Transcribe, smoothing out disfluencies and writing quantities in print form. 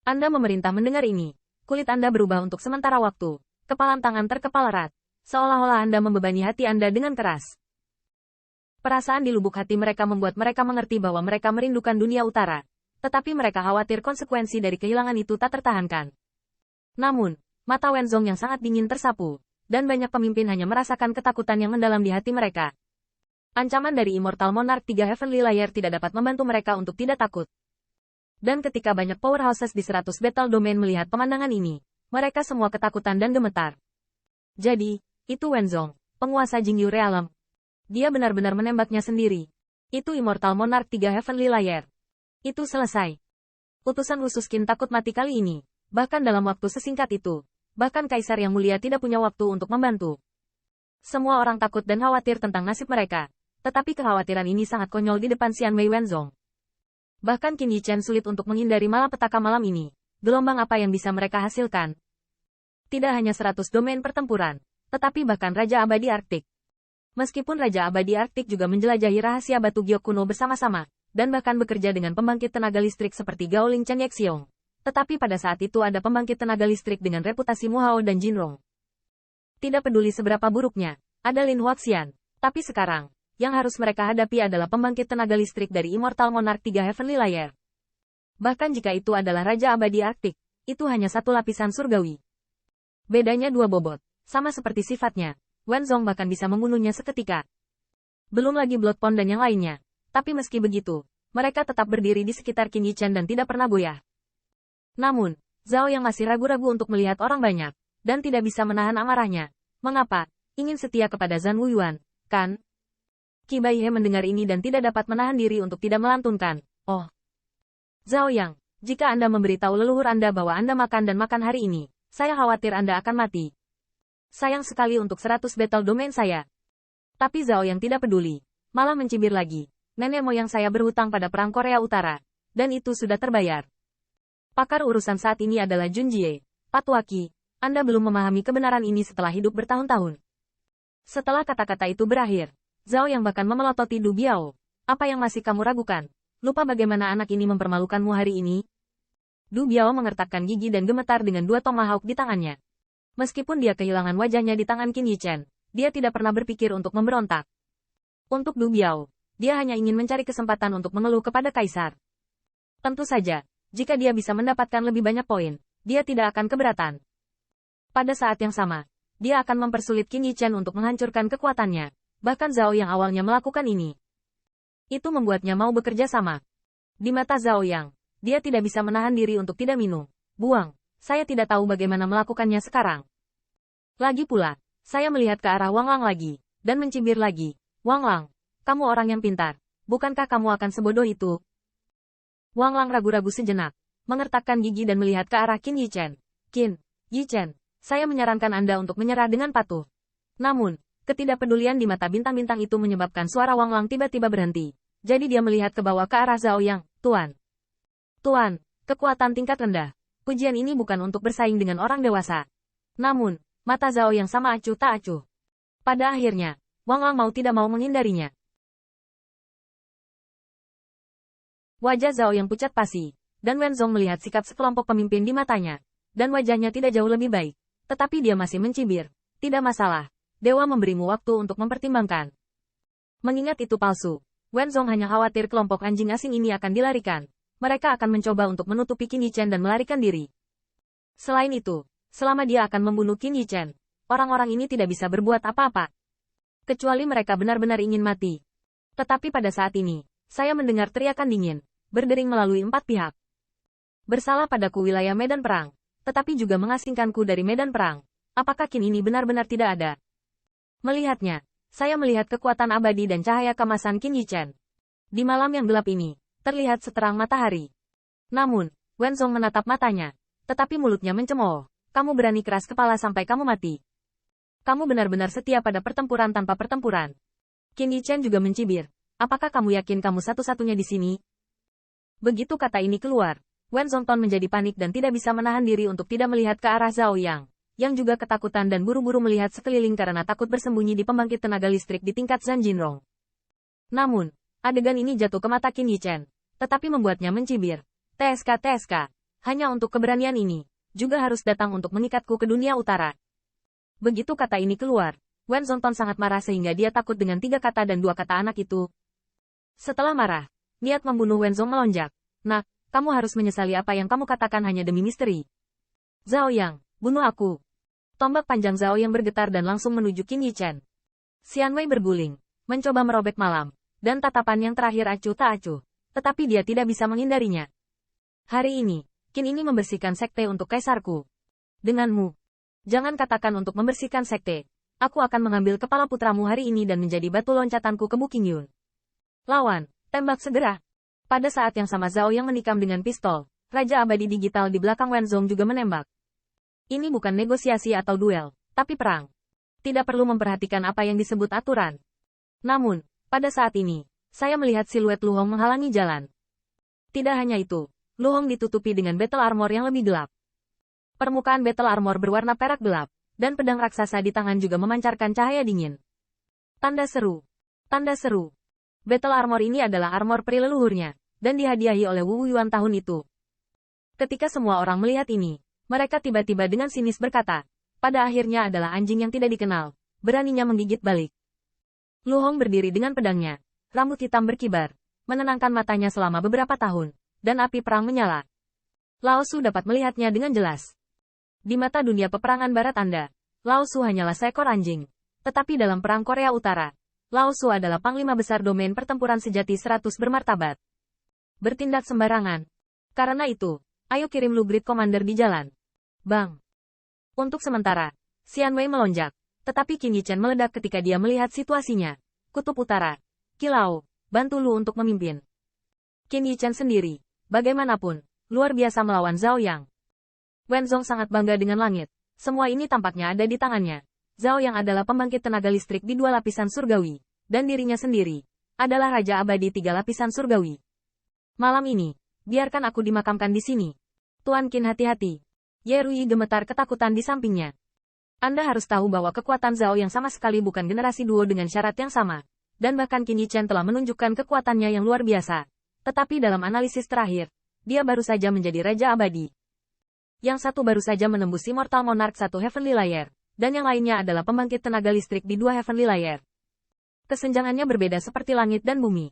Anda memerintah mendengar ini. Kulit Anda berubah untuk sementara waktu. Kepalan tangan terkepal erat. Seolah-olah Anda membebani hati Anda dengan keras. Perasaan di lubuk hati mereka membuat mereka mengerti bahwa mereka merindukan dunia utara. Tetapi mereka khawatir konsekuensi dari kehilangan itu tak tertahankan. Namun, mata Wenzong yang sangat dingin tersapu. Dan banyak pemimpin hanya merasakan ketakutan yang mendalam di hati mereka. Ancaman dari Immortal Monarch 3 Heavenly Layer tidak dapat membantu mereka untuk tidak takut. Dan ketika banyak powerhouses di 100 Battle Domain melihat pemandangan ini, mereka semua ketakutan dan gemetar. Jadi, itu Wenzong, penguasa Jingyu Realm. Dia benar-benar menembaknya sendiri. Itu Immortal Monarch 3 Heavenly Layer. Itu selesai. Utusan khusus Qin takut mati kali ini, bahkan dalam waktu sesingkat itu. Bahkan Kaisar yang mulia tidak punya waktu untuk membantu. Semua orang takut dan khawatir tentang nasib mereka. Tetapi kekhawatiran ini sangat konyol di depan Xian Wei Wenzong. Bahkan Qin Yichen sulit untuk menghindari malapetaka malam ini. Gelombang apa yang bisa mereka hasilkan? Tidak hanya 100 domain pertempuran, tetapi bahkan Raja Abadi Arktik. Meskipun Raja Abadi Arktik juga menjelajahi rahasia batu giok kuno bersama-sama, dan bahkan bekerja dengan pembangkit tenaga listrik seperti Gaoling Chen Yexiong. Tetapi pada saat itu ada pembangkit tenaga listrik dengan reputasi Mu Hao dan Jinrong. Tidak peduli seberapa buruknya, ada Lin Huaxian. Tapi sekarang, yang harus mereka hadapi adalah pembangkit tenaga listrik dari Immortal Monarch 3 Heavenly Layer. Bahkan jika itu adalah Raja Abadi Arktik, itu hanya satu lapisan surgawi. Bedanya dua bobot, sama seperti sifatnya. Wenzong bahkan bisa membunuhnya seketika. Belum lagi Blood Pond dan yang lainnya. Tapi meski begitu, mereka tetap berdiri di sekitar Qin Yichen dan tidak pernah goyah. Namun, Zhao yang masih ragu-ragu untuk melihat orang banyak, dan tidak bisa menahan amarahnya. Mengapa? Ingin setia kepada Zhan Wuyuan, kan? Qi Baihe mendengar ini dan tidak dapat menahan diri untuk tidak melantunkan. Oh. Zhao Yang, jika Anda memberitahu leluhur Anda bahwa Anda makan dan makan hari ini, saya khawatir Anda akan mati. Sayang sekali untuk 100 battle domain saya. Tapi Zhao Yang tidak peduli, malah mencibir lagi. Nenek moyang saya berhutang pada Perang Korea Utara, dan itu sudah terbayar. Pakar urusan saat ini adalah Jun Jie. Patwaki, Anda belum memahami kebenaran ini setelah hidup bertahun-tahun. Setelah kata-kata itu berakhir, Zhao yang bahkan memelototi Du Biao. Apa yang masih kamu ragukan? Lupa bagaimana anak ini mempermalukanmu hari ini? Du Biao mengertakkan gigi dan gemetar dengan dua tomahawk di tangannya. Meskipun dia kehilangan wajahnya di tangan Qin Yichen, dia tidak pernah berpikir untuk memberontak. Untuk Du Biao, dia hanya ingin mencari kesempatan untuk mengeluh kepada Kaisar. Tentu saja, jika dia bisa mendapatkan lebih banyak poin, dia tidak akan keberatan. Pada saat yang sama, dia akan mempersulit Qin Yichen untuk menghancurkan kekuatannya. Bahkan Zhao yang awalnya melakukan ini. Itu membuatnya mau bekerja sama. Di mata Zhao Yang, dia tidak bisa menahan diri untuk tidak minum. Buang, saya tidak tahu bagaimana melakukannya sekarang. Lagi pula, saya melihat ke arah Wang Lang lagi, dan mencibir lagi. Wang Lang, kamu orang yang pintar. Bukankah kamu akan sebodoh itu? Wang Lang ragu-ragu sejenak, mengertakkan gigi dan melihat ke arah Qin Yichen. Qin Yichen, saya menyarankan Anda untuk menyerah dengan patuh. Namun, ketidakpedulian di mata bintang-bintang itu menyebabkan suara Wang Lang tiba-tiba berhenti. Jadi dia melihat ke bawah ke arah Zhao Yang. Tuan. Tuan, kekuatan tingkat rendah. Ujian ini bukan untuk bersaing dengan orang dewasa. Namun, mata Zhao Yang sama acuh tak acuh. Pada akhirnya, Wang Lang mau tidak mau menghindarinya. Wajah Zhao Yang pucat pasi, dan Wenzong melihat sikap sekelompok pemimpin di matanya. Dan wajahnya tidak jauh lebih baik. Tetapi dia masih mencibir. Tidak masalah. Dewa memberimu waktu untuk mempertimbangkan. Mengingat itu palsu, Wenzong hanya khawatir kelompok anjing asing ini akan dilarikan. Mereka akan mencoba untuk menutupi Qin Yichen dan melarikan diri. Selain itu, selama dia akan membunuh Qin Yichen, orang-orang ini tidak bisa berbuat apa-apa. Kecuali mereka benar-benar ingin mati. Tetapi pada saat ini, saya mendengar teriakan dingin, berdering melalui 4 pihak. Bersalah padaku wilayah medan perang, tetapi juga mengasingkanku dari medan perang. Apakah Qin ini benar-benar tidak ada? Melihatnya, saya melihat kekuatan abadi dan cahaya kemasan Qin Yichen. Di malam yang gelap ini, terlihat seterang matahari. Namun, Wenzong menatap matanya, tetapi mulutnya mencemooh. Kamu berani keras kepala sampai kamu mati. Kamu benar-benar setia pada pertempuran tanpa pertempuran. Qin Yichen juga mencibir. Apakah kamu yakin kamu satu-satunya di sini? Begitu kata ini keluar, Wenzong Ton menjadi panik dan tidak bisa menahan diri untuk tidak melihat ke arah Zhao yang juga ketakutan dan buru-buru melihat sekeliling karena takut bersembunyi di pembangkit tenaga listrik di tingkat Zhan Jinrong. Namun, adegan ini jatuh ke mata Qin Yichen, tetapi membuatnya mencibir. TSK, hanya untuk keberanian ini, juga harus datang untuk mengikatku ke dunia utara. Begitu kata ini keluar, Wen Zongton sangat marah sehingga dia takut dengan 3 kata dan 2 kata anak itu. Setelah marah, niat membunuh Wen Zong melonjak. Nak, kamu harus menyesali apa yang kamu katakan hanya demi misteri. Zhao Yang, bunuh aku. Tombak panjang Zhao Yang bergetar dan langsung menuju Qin Yichen. Xian Wei berguling, mencoba merobek malam, dan tatapan yang terakhir acuh tak acuh. Tetapi dia tidak bisa menghindarinya. Hari ini, Qin ini membersihkan sekte untuk kaisarku. Denganmu. Jangan katakan untuk membersihkan sekte. Aku akan mengambil kepala putramu hari ini dan menjadi batu loncatanku ke Bukit Yun. Lawan, tembak segera. Pada saat yang sama Zhao Yang menikam dengan pistol, Raja Abadi Digital di belakang Wen Zong juga menembak. Ini bukan negosiasi atau duel, tapi perang. Tidak perlu memperhatikan apa yang disebut aturan. Namun, pada saat ini, saya melihat siluet Lu Hong menghalangi jalan. Tidak hanya itu, Lu Hong ditutupi dengan battle armor yang lebih gelap. Permukaan battle armor berwarna perak gelap, dan pedang raksasa di tangan juga memancarkan cahaya dingin. Tanda seru. Tanda seru. Battle armor ini adalah armor peri leluhurnya, dan dihadiahi oleh Wu Yuan tahun itu. Ketika semua orang melihat ini, mereka tiba-tiba dengan sinis berkata, pada akhirnya adalah anjing yang tidak dikenal, beraninya menggigit balik. Lu Hong berdiri dengan pedangnya, rambut hitam berkibar, menenangkan matanya selama beberapa tahun, dan api perang menyala. Lao Su dapat melihatnya dengan jelas. Di mata dunia peperangan barat Anda, Lao Su hanyalah seekor anjing. Tetapi dalam perang Korea Utara, Lao Su adalah panglima besar domain pertempuran sejati 100 bermartabat. Bertindak sembarangan. Karena itu, ayo kirim Lu Grid Commander di jalan. Bang. Untuk sementara, Xian Wei melonjak, tetapi Qin Yichen meledak ketika dia melihat situasinya. Kutub Utara. Kilau, bantu Lu untuk memimpin. Qin Yichen sendiri, bagaimanapun, luar biasa melawan Zhao Yang. Wen Zong sangat bangga dengan langit. Semua ini tampaknya ada di tangannya. Zhao Yang adalah pembangkit tenaga listrik di 2 lapisan surgawi, dan dirinya sendiri adalah Raja Abadi 3 lapisan surgawi. Malam ini, biarkan aku dimakamkan di sini. Tuan Qin hati-hati. Ye Rui gemetar ketakutan di sampingnya. Anda harus tahu bahwa kekuatan Zhao yang sama sekali bukan generasi duo dengan syarat yang sama. Dan bahkan Qin Yichen telah menunjukkan kekuatannya yang luar biasa. Tetapi dalam analisis terakhir, dia baru saja menjadi Raja Abadi. Yang satu baru saja menembus Immortal Monarch 1 Heavenly Layer, dan yang lainnya adalah pembangkit tenaga listrik di 2 Heavenly Layer. Kesenjangannya berbeda seperti langit dan bumi.